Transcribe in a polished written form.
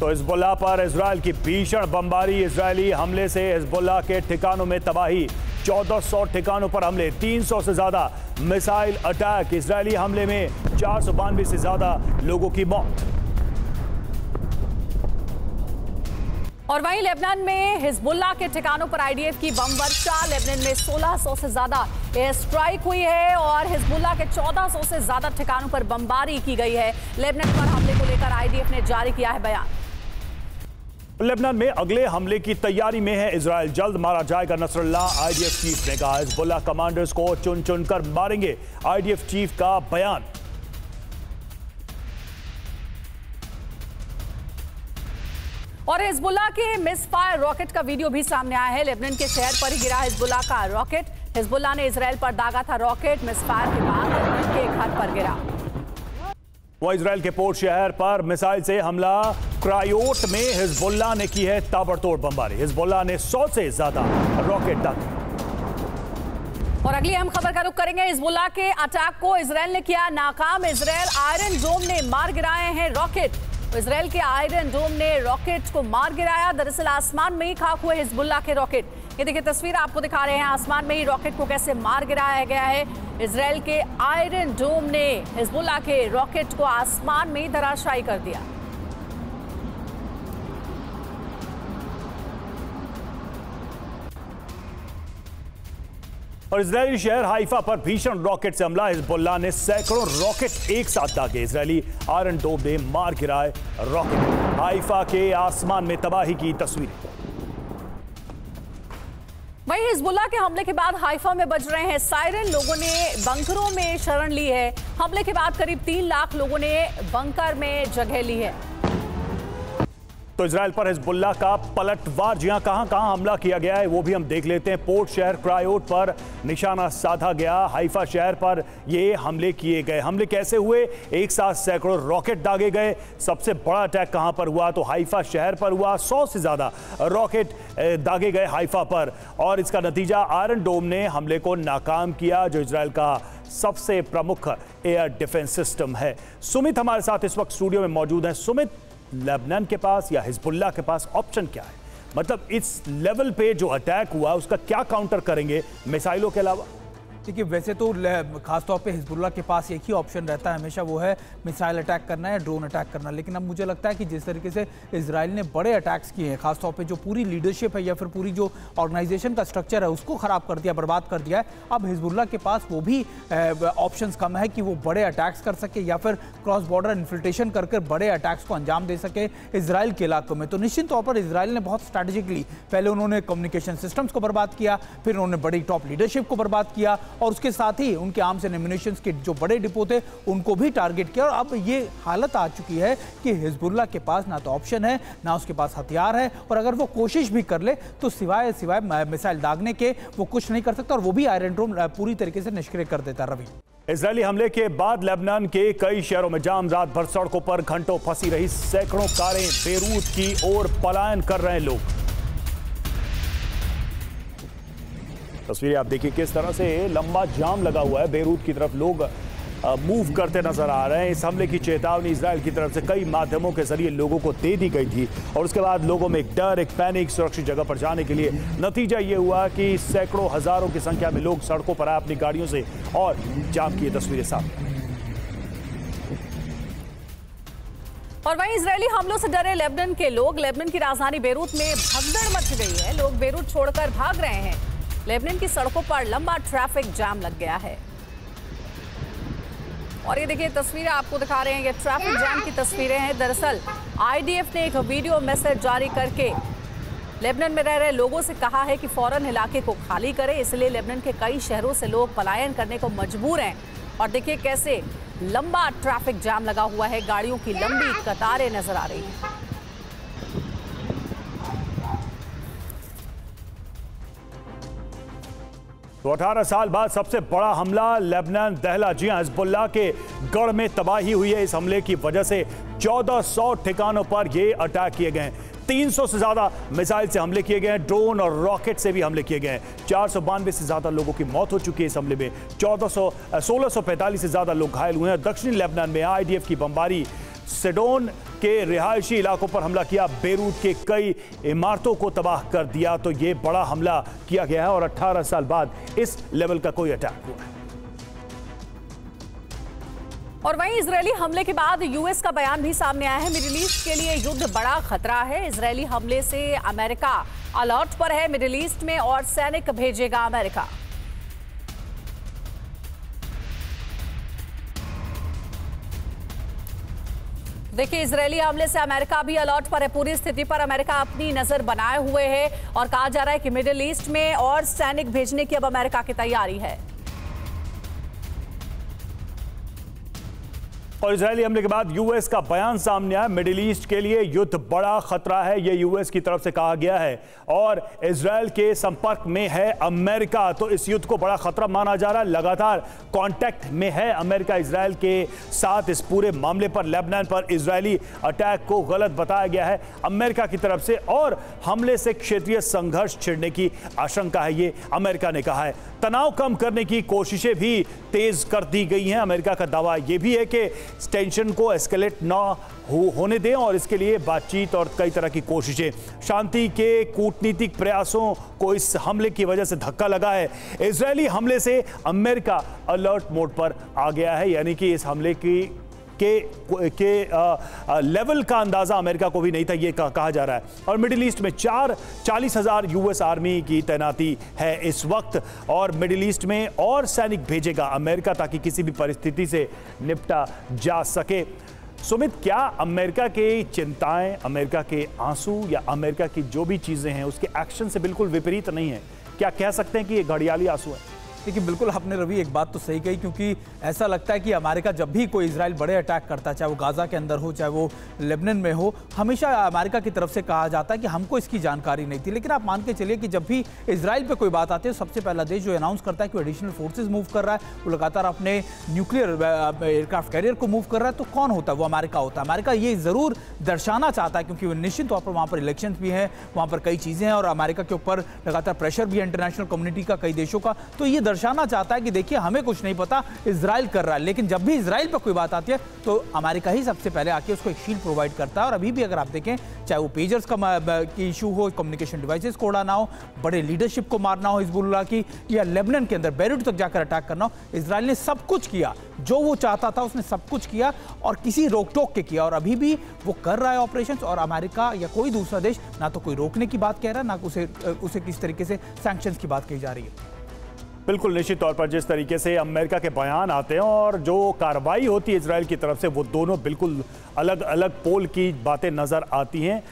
तो हिजबुल्लाह पर इजराइल की भीषण बमबारी। इजरायली हमले से हिजबुल्लाह के ठिकानों में तबाही। 1400 ठिकानों पर हमले, 300 से ज्यादा मिसाइल अटैक। इजरायली हमले में 492 से ज्यादा लोगों की मौत। और वहीं लेबनान में हिजबुल्लाह के ठिकानों पर आईडीएफ की बम वर्षा। लेबनान में 1600 से ज्यादा एयर स्ट्राइक हुई है और हिजबुल्लाह के 1400 से ज्यादा ठिकानों पर बमबारी की गई है। लेबनान पर हमले को लेकर आईडीएफ ने जारी किया है बयान। लेबनान में अगले हमले की तैयारी में है इजराइल। जल्द मारा जाएगा नसरुल्लाह, आईडीएफ चीफ ने कहा। हिजबुल्लाह कमांडर्स को चुन चुनकर मारेंगे, आईडीएफ चीफ का बयान। और हिजबुल्लाह के मिस फायर रॉकेट का वीडियो भी सामने आया है। लेबनान के शहर पर ही गिरा हिजबुल्लाह का रॉकेट। हिजबुल्लाह ने इजराइल पर दागा था रॉकेट। मिस फायर के बाद लेबनान के घर पर गिरा। वह इजराइल के पोर्ट शहर पर मिसाइल से हमला। क्रायोट में हिजबुल्लाह ने की है ताबड़तोड़ बमबारी। हिजबुल्लाह ने 100 से ज्यादा रॉकेट दागे। और अगली अहम खबर का रुख करेंगे। हिजबुल्लाह के अटैक को इजराइल ने किया नाकाम। इजराइल आयरन डोम ने मार गिराए हैं रॉकेट। इजराइल के आयरन डोम ने रॉकेट को मार गिराया। दरअसल आसमान में ही खाक हुए हिजबुल्लाह के रॉकेट। ये देखिए तस्वीर आपको दिखा रहे हैं, आसमान में ही रॉकेट को कैसे मार गिराया गया है। इजराइल के आयरन डोम ने हिजबुल्लाह के रॉकेट को आसमान में ही धराशायी कर दिया। और इजरायली शहर हाइफा पर भीषण रॉकेट से हमला। हिजबुल्लाह ने सैकड़ों रॉकेट एक साथ दागे। इजरायली आयरन डोम ने मार गिराए रॉकेट। हाइफा के आसमान में तबाही की तस्वीरें। वहीं हिजबुल्लाह के हमले के बाद हाइफा में बज रहे हैं सायरन। लोगों ने बंकरों में शरण ली है। हमले के बाद करीब 3 लाख लोगों ने बंकर में जगह ली है। तो इजराइल पर हिजबुल्लाह का पलटवार, जी हां, कहां हमला किया गया है वो भी हम देख लेते हैं। पोर्ट शहर क्रायोट पर निशाना साधा गया। हाइफा शहर पर ये हमले किए गए। हमले कैसे हुए? एक साथ सैकड़ों रॉकेट दागे गए। सबसे बड़ा अटैक कहां पर हुआ? तो हाइफा शहर पर हुआ। 100 से ज्यादा रॉकेट दागे गए हाइफा पर और इसका नतीजा आयरन डोम ने हमले को नाकाम किया, जो इजराइल का सबसे प्रमुख एयर डिफेंस सिस्टम है। सुमित हमारे साथ इस वक्त स्टूडियो में मौजूद हैं। सुमित, लेबनान के पास या हिजबुल्लाह के पास ऑप्शन क्या है? मतलब इस लेवल पे जो अटैक हुआ उसका क्या काउंटर करेंगे मिसाइलों के अलावा? देखिए, वैसे तो खासतौर पे हिजबुल्लाह के पास एक ही ऑप्शन रहता है हमेशा, वो है मिसाइल अटैक करना है, ड्रोन अटैक करना। लेकिन अब मुझे लगता है कि जिस तरीके से इजराइल ने बड़े अटैक्स किए हैं, खासतौर पे जो पूरी लीडरशिप है या फिर पूरी जो ऑर्गेनाइजेशन का स्ट्रक्चर है उसको ख़राब कर दिया, बर्बाद कर दिया है। अब हिजबुल्लाह के पास वो भी ऑप्शंस कम है कि वो बड़े अटैक्स कर सके या फिर क्रॉस बॉर्डर इन्फिल्ट्रेशन करके बड़े अटैक्स को अंजाम दे सके इसराइल के इलाकों में। तो निश्चित तौर पर इसराइल ने बहुत स्ट्रैटेजिकली पहले उन्होंने कम्युनिकेशन सिस्टम्स को बर्बाद किया, फिर उन्होंने बड़ी टॉप लीडरशिप को बर्बाद किया और उसके साथ ही उनके आर्म्स एंड एम्युनिशंस के जो बड़े डिपो थे उनको भी टारगेट किया। और अब ये हालत आ चुकी है कि हिजबुल्लाह के पास ना तो ऑप्शन है, ना उसके पास हथियार है, और अगर वो कोशिश भी कर ले तो सिवाय मिसाइल दागने के वो कुछ नहीं कर सकता, और वो भी आयरन डोम पूरी तरीके से निष्क्रिय कर देता। रवि, इजरायली हमले के बाद लेबनान के कई शहरों में जाम। रात भर सड़कों पर घंटों फंसी रही सैकड़ों कारें। बेरूत की ओर पलायन कर रहे हैं लोग। तस्वीरें आप देखिए किस तरह से लंबा जाम लगा हुआ है। बेरूत की तरफ लोग मूव करते नजर आ रहे हैं। इस हमले की चेतावनी इजराइल की तरफ से कई माध्यमों के जरिए लोगों को दे दी गई थी और उसके बाद लोगों में एक डर, एक पैनिक, सुरक्षित जगह पर जाने के लिए। नतीजा ये हुआ कि सैकड़ों हजारों की संख्या में लोग सड़कों पर आए अपनी गाड़ियों से और जाम की तस्वीरें सामने। और वहीं इजरायली हमलों से डरे लेबनान के लोग। लेबनान की राजधानी बेरूत में भगदड़ मच गई है। लोग बेरूत छोड़कर भाग रहे हैं। लेबनान की सड़कों पर लंबा ट्रैफिक जाम लग गया है। और ये देखिए तस्वीरें आपको दिखा रहे हैं, ये ट्रैफिक जाम की तस्वीरें हैं। दरअसल आईडीएफ ने एक वीडियो मैसेज जारी करके लेबनान में रह रहे लोगों से कहा है कि फौरन इलाके को खाली करें। इसलिए लेबनान के कई शहरों से लोग पलायन करने को मजबूर हैं। और देखिए कैसे लंबा ट्रैफिक जाम लगा हुआ है, गाड़ियों की लंबी कतारें नजर आ रही हैं। तो 18 साल बाद सबसे बड़ा हमला लेबनान दहला। जी हां, हिजबुल्लाह के गढ़ में तबाही हुई है। इस हमले की वजह से 1400 ठिकानों पर ये अटैक किए गए हैं। 300 से ज्यादा मिसाइल से हमले किए गए हैं। ड्रोन और रॉकेट से भी हमले किए गए हैं। 492 से ज्यादा लोगों की मौत हो चुकी है इस हमले में। 1645 से ज्यादा लोग घायल हुए हैं। दक्षिणी लेबनान में आईडीएफ की बमबारी सिडोन के रिहायशी इलाकों पर हमला किया, बेरूत के कई इमारतों को तबाह कर दिया। तो ये बड़ा हमला किया गया है और 18 साल बाद इस लेवल का कोई अटैक हुआ है। और वहीं इजरायली हमले के बाद यूएस का बयान भी सामने आया है। मिडिल ईस्ट के लिए युद्ध बड़ा खतरा है। इजरायली हमले से अमेरिका अलर्ट पर है। मिडिल ईस्ट में और सैनिक भेजेगा अमेरिका। देखिए, इजरायली हमले से अमेरिका भी अलर्ट पर है। पूरी स्थिति पर अमेरिका अपनी नजर बनाए हुए है और कहा जा रहा है कि मिडिल ईस्ट में और सैनिक भेजने की अब अमेरिका की तैयारी है। और इजरायली हमले के बाद यूएस का बयान सामने आया। मिडिल ईस्ट के लिए युद्ध बड़ा खतरा है, यह यूएस की तरफ से कहा गया है और इजरायल के संपर्क में है अमेरिका। तो इस युद्ध को बड़ा खतरा माना जा रहा है। लगातार कांटेक्ट में है अमेरिका इजरायल के साथ। इस पूरे मामले पर लेबनान पर इजरायली अटैक को गलत बताया गया है अमेरिका की तरफ से और हमले से क्षेत्रीय संघर्ष छिड़ने की आशंका है, ये अमेरिका ने कहा है। तनाव कम करने की कोशिशें भी तेज कर दी गई हैं। अमेरिका का दावा यह भी है कि टेंशन को एस्केलेट ना होने दें और इसके लिए बातचीत और कई तरह की कोशिशें। शांति के कूटनीतिक प्रयासों को इस हमले की वजह से धक्का लगा है। इजरायली हमले से अमेरिका अलर्ट मोड पर आ गया है, यानी कि इस हमले के लेवल का अंदाजा अमेरिका को भी नहीं था, ये कहा जा रहा है। और मिडिल ईस्ट में 40,000 यूएस आर्मी की तैनाती है इस वक्त और मिडिल ईस्ट में और सैनिक भेजेगा अमेरिका ताकि किसी भी परिस्थिति से निपटा जा सके। सुमित, क्या अमेरिका की चिंताएं, अमेरिका के आंसू या अमेरिका की जो भी चीजें हैं उसके एक्शन से बिल्कुल विपरीत नहीं है? क्या कह सकते हैं कि ये घड़ियाली आंसू है? देखिए, बिल्कुल आपने रवि एक बात तो सही कही, क्योंकि ऐसा लगता है कि अमेरिका जब भी कोई इजराइल बड़े अटैक करता है, चाहे वो गाजा के अंदर हो चाहे वो लेबनान में हो, हमेशा अमेरिका की तरफ से कहा जाता है कि हमको इसकी जानकारी नहीं थी। लेकिन आप मान के चलिए कि जब भी इजराइल पे कोई बात आती है, सबसे पहला देश जो अनाउंस करता है कि एडिशनल फोर्सेज मूव कर रहा है, वो लगातार अपने न्यूक्लियर एयरक्राफ्ट कैरियर को मूव कर रहा है, तो कौन होता है? वो अमेरिका होता है। अमेरिका ये जरूर दर्शाना चाहता है, क्योंकि निश्चित तौर पर वहाँ पर इलेक्शन भी हैं, वहाँ पर कई चीज़ें हैं और अमेरिका के ऊपर लगातार प्रेशर भी है इंटरनेशनल कम्युनिटी का, कई देशों का। तो ये दर्शाना चाहता है कि देखिए, हमें कुछ नहीं पता, इजराइल कर रहा है। लेकिन जब भी इजराइल पर कोई बात आती है तो अमेरिका ही सबसे पहले आके उसको एक शील्ड प्रोवाइड करता है। और अभी भी अगर आप देखें, चाहे वो पेजर्स की इशू हो, कम्युनिकेशन डिवाइसेस को उड़ाना हो, बड़े लीडरशिप को मारना हो हिजबुल्लाह की, या लेबनान के अंदर बेरूत तक जाकर अटैक करना हो, इजराइल ने सब कुछ किया जो वो चाहता था। उसने सब कुछ किया और किसी रोक टोक के किया, और अभी भी वो कर रहा है ऑपरेशंस। और अमेरिका या कोई दूसरा देश ना तो कोई रोकने की बात कह रहा है, ना उसे किस तरीके से सैंक्शंस की बात कही जा रही है। बिल्कुल, निश्चित तौर पर जिस तरीके से अमेरिका के बयान आते हैं और जो कार्रवाई होती है इजराइल की तरफ से, वो दोनों बिल्कुल अलग अलग पोल की बातें नजर आती हैं।